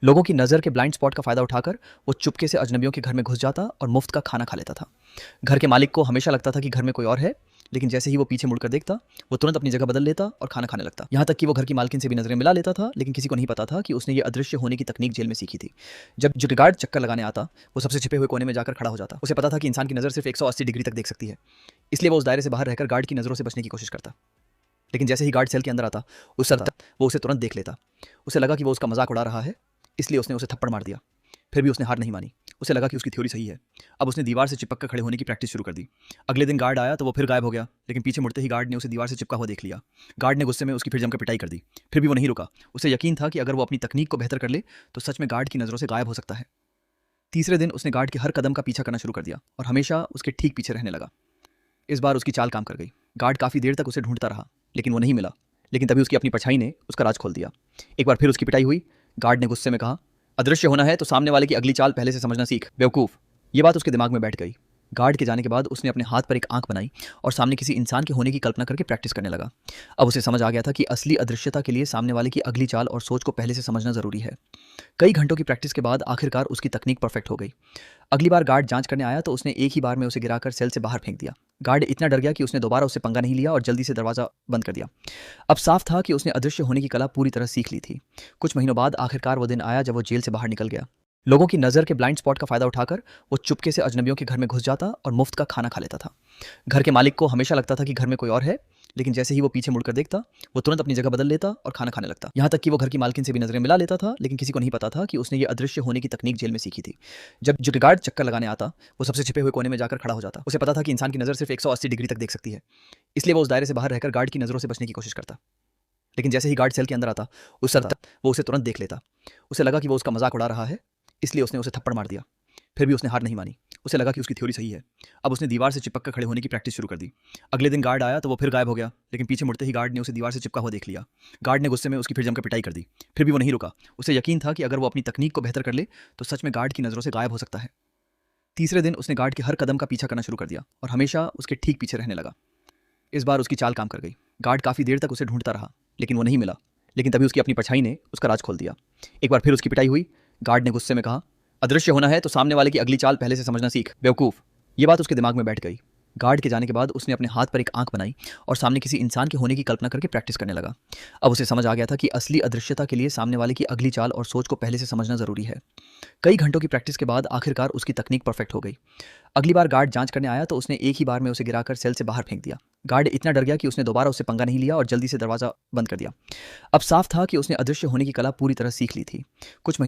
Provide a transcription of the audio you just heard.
लोगों की नज़र के ब्लाइंड स्पॉट का फ़ायदा उठाकर वो चुपके से अजनबियों के घर में घुस जाता और मुफ्त का खाना खा लेता था। घर के मालिक को हमेशा लगता था कि घर में कोई और है, लेकिन जैसे ही वो पीछे मुड़कर देखता, वो तुरंत अपनी जगह बदल लेता और खाना खाने लगता। यहाँ तक कि वो घर की मालकिन से भी नज़रें मिला लेता था, लेकिन किसी को नहीं पता था कि उसने ये अदृश्य होने की तकनीक जेल में सीखी थी। जब जो गार्ड चक्कर लगाने आता, वो सबसे छिपे हुए कोने में जाकर खड़ा हो जाता। उसे पता था कि इंसान की नज़र सिर्फ 180 डिग्री तक देख सकती है, इसलिए वो उस दायरे से बाहर रहकर गार्ड की नज़रों से बचने की कोशिश करता। लेकिन जैसे ही गार्ड सेल के अंदर आता, वो उसे तुरंत देख लेता। उसे लगा कि वो उसका मजाक उड़ा रहा है, इसलिए उसने उसे थप्पड़ मार दिया। फिर भी उसने हार नहीं मानी। उसे लगा कि उसकी थ्योरी सही है। अब उसने दीवार से चिपक कर खड़े होने की प्रैक्टिस शुरू कर दी। अगले दिन गार्ड आया तो वो फिर गायब हो गया, लेकिन पीछे मुड़ते ही गार्ड ने उसे दीवार से चिपका हुआ देख लिया। गार्ड ने गुस्से में उसकी फिर जमकर पिटाई कर दी। फिर भी वो नहीं रुका। उसे यकीन था कि अगर वो अपनी तकनीक को बेहतर कर ले तो सच में गार्ड की नज़रों से गायब हो सकता है। तीसरे दिन उसने गार्ड के हर कदम का पीछा करना शुरू कर दिया और हमेशा उसके ठीक पीछे रहने लगा। इस बार उसकी चाल काम कर गई। गार्ड काफ़ी देर तक उसे ढूंढता रहा, लेकिन वो नहीं मिला। लेकिन तभी उसकी अपनी परछाई ने उसका राज खोल दिया। एक बार फिर उसकी पिटाई हुई। गार्ड ने गुस्से में कहा, अदृश्य होना है तो सामने वाले की अगली चाल पहले से समझना सीख, बेवकूफ़। ये बात उसके दिमाग में बैठ गई। गार्ड के जाने के बाद उसने अपने हाथ पर एक आंख बनाई और सामने किसी इंसान के होने की कल्पना करके प्रैक्टिस करने लगा। अब उसे समझ आ गया था कि असली अदृश्यता के लिए सामने वाले की अगली चाल और सोच को पहले से समझना ज़रूरी है। कई घंटों की प्रैक्टिस के बाद आखिरकार उसकी तकनीक परफेक्ट हो गई। अगली बार गार्ड जांच करने आया तो उसने एक ही बार में उसे गिराकर सेल से बाहर फेंक दिया। गार्ड इतना डर गया कि उसने दोबारा उससे पंगा नहीं लिया और जल्दी से दरवाजा बंद कर दिया। अब साफ था कि उसने अदृश्य होने की कला पूरी तरह सीख ली थी। कुछ महीनों बाद आखिरकार वो दिन आया जब वो जेल से बाहर निकल गया। लोगों की नज़र के ब्लाइंड स्पॉट का फ़ायदा उठाकर वो चुपके से अजनबियों के घर में घुस जाता और मुफ्त का खाना खा लेता था। घर के मालिक को हमेशा लगता था कि घर में कोई और है, लेकिन जैसे ही वो पीछे मुड़कर देखता, वो तुरंत अपनी जगह बदल लेता और खाना खाने लगता। यहाँ तक कि वो घर की मालकिन से भी नज़रें मिला लेता था, लेकिन किसी को नहीं पता था कि उसने ये अदृश्य होने की तकनीक जेल में सीखी थी। जब जो गार्ड चक्कर लगाने आता, वो सबसे छिपे हुए कोने में जाकर खड़ा हो जाता। उसे पता था कि इंसान की नज़र सिर्फ 180 डिग्री तक देख सकती है, इसलिए वो उस दायरे से बाहर रहकर गार्ड की नज़रों से बचने की कोशिश करता। लेकिन जैसे ही गार्ड सेल के अंदर आता, वो उसे तुरंत देख लेता। उसे लगा कि वो उसका मजाक उड़ा रहा है, इसलिए उसने उसे थप्पड़ मार दिया। फिर भी उसने हार नहीं मानी। उसे लगा कि उसकी थ्योरी सही है। अब उसने दीवार से चिपक कर खड़े होने की प्रैक्टिस शुरू कर दी। अगले दिन गार्ड आया तो वो फिर गायब हो गया, लेकिन पीछे मुड़ते ही गार्ड ने उसे दीवार से चिपका हुआ देख लिया। गार्ड ने गुस्से में उसकी फिर जमकर पिटाई कर दी। फिर भी वो नहीं रुका। उसे यकीन था कि अगर वो अपनी तकनीक को बेहतर कर ले तो सच में गार्ड की नज़रों से गायब हो सकता है। तीसरे दिन उसने गार्ड के हर कदम का पीछा करना शुरू कर दिया और हमेशा उसके ठीक पीछे रहने लगा। इस बार उसकी चाल काम कर गई। गार्ड काफ़ी देर तक उसे ढूंढता रहा, लेकिन वो नहीं मिला। लेकिन तभी उसकी अपनी परछाई ने उसका राज खोल दिया। एक बार फिर उसकी पिटाई हुई। गार्ड ने गुस्से में कहा, अदृश्य होना है तो सामने वाले की अगली चाल पहले से समझना सीख, बेवकूफ़। ये बात उसके दिमाग में बैठ गई। गार्ड के जाने के बाद उसने अपने हाथ पर एक आंख बनाई और सामने किसी इंसान के होने की कल्पना करके प्रैक्टिस करने लगा। अब उसे समझ आ गया था कि असली अदृश्यता के लिए सामने वाले की अगली चाल और सोच को पहले से समझना ज़रूरी है। कई घंटों की प्रैक्टिस के बाद आखिरकार उसकी तकनीक परफेक्ट हो गई। अगली बार गार्ड जांच करने आया तो उसने एक ही बार में उसे गिराकर सेल से बाहर फेंक दिया। गार्ड इतना डर गया कि उसने दोबारा उससे पंगा नहीं लिया और जल्दी से दरवाजा बंद कर दिया। अब साफ था कि उसने अदृश्य होने की कला पूरी तरह सीख ली थी। कुछ